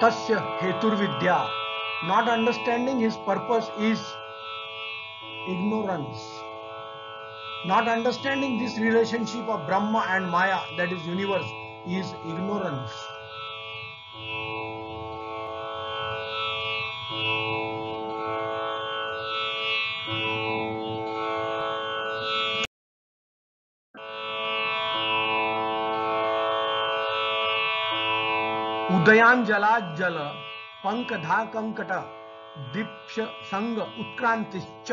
Tasya heturvidya. Not understanding his purpose is ignorance. Not understanding this relationship of Brahma and Maya, that is universe, is ignorance. उदयांजलाज्जल पंकधाकंकट दीप्य संग उत्क्रांतिश्च.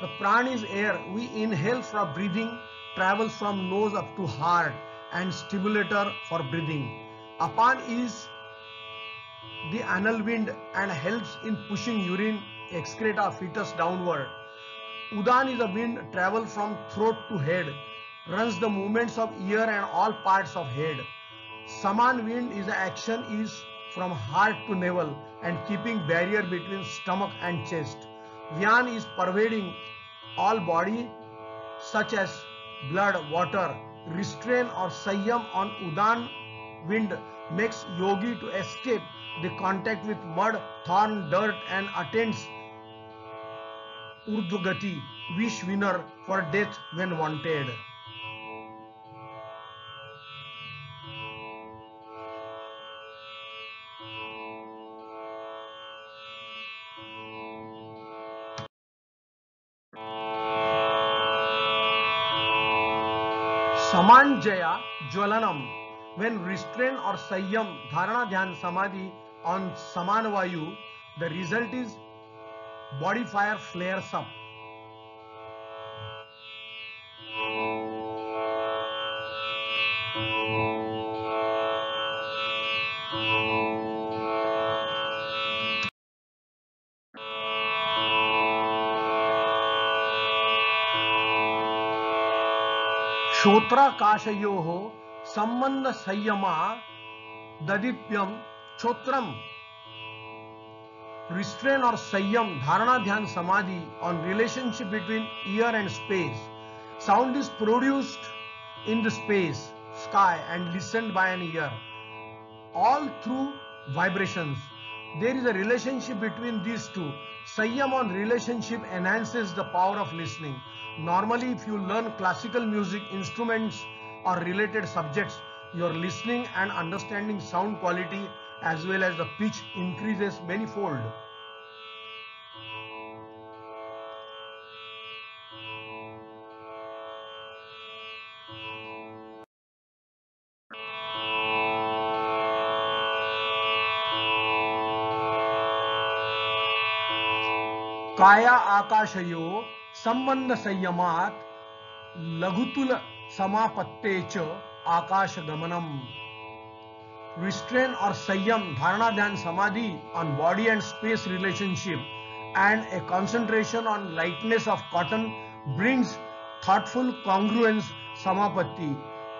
The prana is air. We inhale for breathing, travels from nose up to heart, and stimulator for breathing. Apan is the anal wind and helps in pushing urine, excreta, fetus downward. Udan is a wind, travel from throat to head, runs the movements of ear and all parts of head. Saman wind is the action is from heart to navel and keeping barrier between stomach and chest. Vyan is pervading all body such as blood, water. Restrain or Sayyam on Udan wind makes yogi to escape the contact with mud, thorn, dirt and attains Urdhvagati, wish winner for death when wanted. Samanjaya Jwalanam. When restraint or Sayyam, Dharana Dhyan Samadhi on Samanvayu, the result is body fire flares up. Shotrakashayoho Sambandha Sayyama Dadipyam Chotram. Restraint or Sayyam, Dharana Dhyan Samadhi on relationship between ear and space. Sound is produced in the space, sky and listened by an ear, all through vibrations. There is a relationship between these two. Sayyam on relationship enhances the power of listening. Normally, if you learn classical music, instruments or related subjects, your listening and understanding sound quality as well as the pitch increases manifold. Kaya akashayo संबंध संयमात लघुतुल समापत्तेच आकाश गमनम. Restraint or Sayyam, Dharana Dhyan Samadhi on body and space relationship and a concentration on lightness of cotton brings thoughtful congruence Samapatti.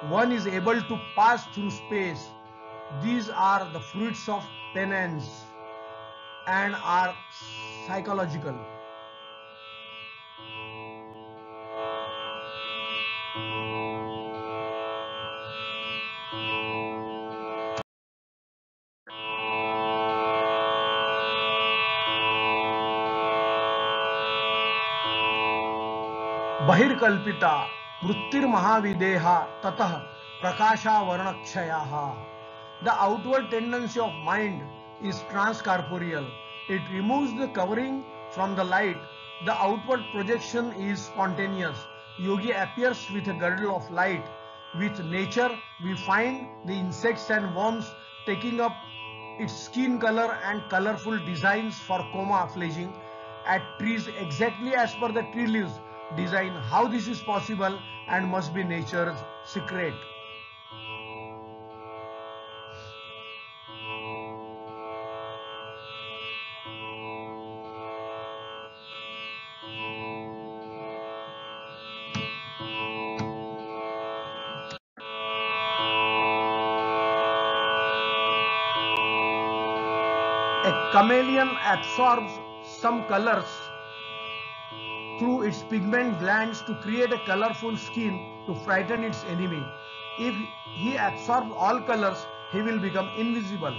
One is able to pass through space. These are the fruits of penance and are psychological. बहिर्कल्पिता वृत्तिर्महाविदेहा ततः प्रकाशावरणक्षयाः. The outward tendency of mind is transcorporeal. It removes the covering from the light. The outward projection is spontaneous. Yogi appears with a girdle of light. With nature, we find the insects and worms taking up its skin color and colorful designs for camouflaging at trees exactly as per the tree leaves design. How this is possible and must be nature's secret. A chameleon absorbs some colors through its pigment glands to create a colorful skin to frighten its enemy. If he absorbs all colors, he will become invisible.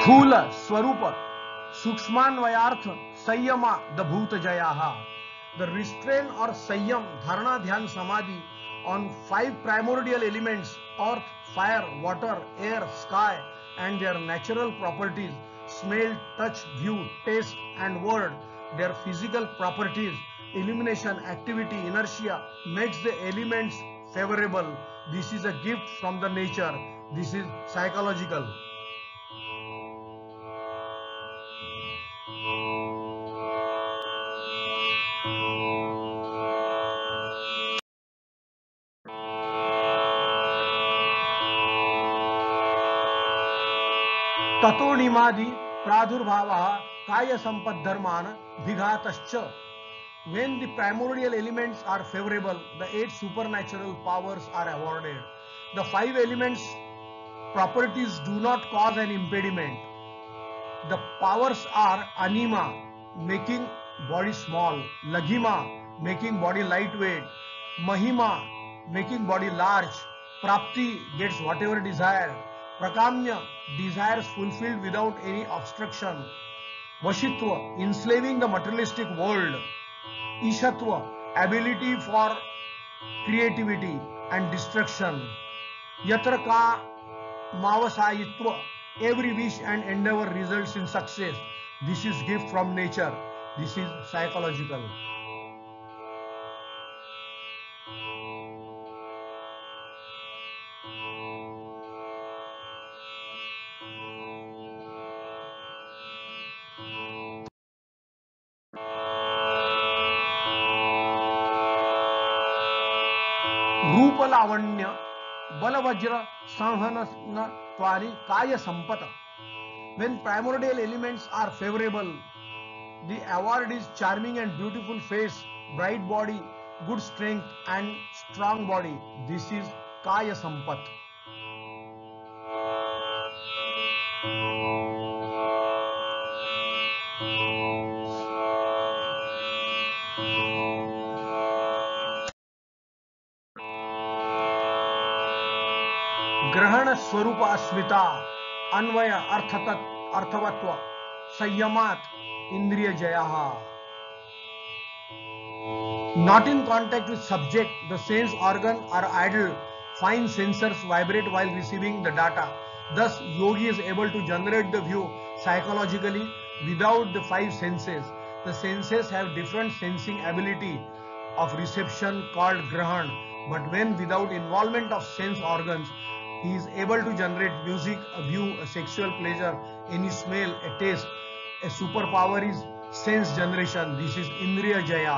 स्थूल स्वरूप सूक्ष्मान्वयार्थ संयमा the भूत Jaya. The restraint or Sanyam, Dharana, Dhyan, Samadhi on 5 primordial elements: earth, fire, water, air, sky, and their natural properties, smell, touch, view, taste, and word, their physical properties, illumination, activity, inertia, makes the elements favorable. This is a gift from the nature. This is psychological. ततोनिमादि प्रादुर्भावः काय संपद्धर्मान विघातश्च. When the primordial elements are favorable, the 8 supernatural powers are awarded. The 5 elements properties do not cause an impediment. The powers are anima, making body small; laghima, making body lightweight; mahima, making body large; prapti, gets whatever desired; prakamya, desires fulfilled without any obstruction; vashitva, enslaving the materialistic world; ishatva, ability for creativity and destruction; yatra ka mavasayitva, every wish and endeavor results in success. This is gift from nature. This is psychological. रूप लावण्य बलवज्र संहन त्वारी काय Sampat. When primordial elements are favorable, the award is charming and beautiful face, bright body, good strength, and strong body. This is kaya sampat. ग्रहण स्वरूप अस्मिता अन्वय अर्थवत्व संयमात इंद्रिय Jaya. Not in contact with subject, the sense organ are idle. Fine sensors vibrate while receiving the data. Thus, yogi is able to generate the view psychologically without the 5 senses. The senses have different sensing ability of reception called grahan, but when without involvement of sense organs, he is able to generate music, a view, a sexual pleasure, any smell, a taste. A superpower is sense generation. This is Indriya Jaya.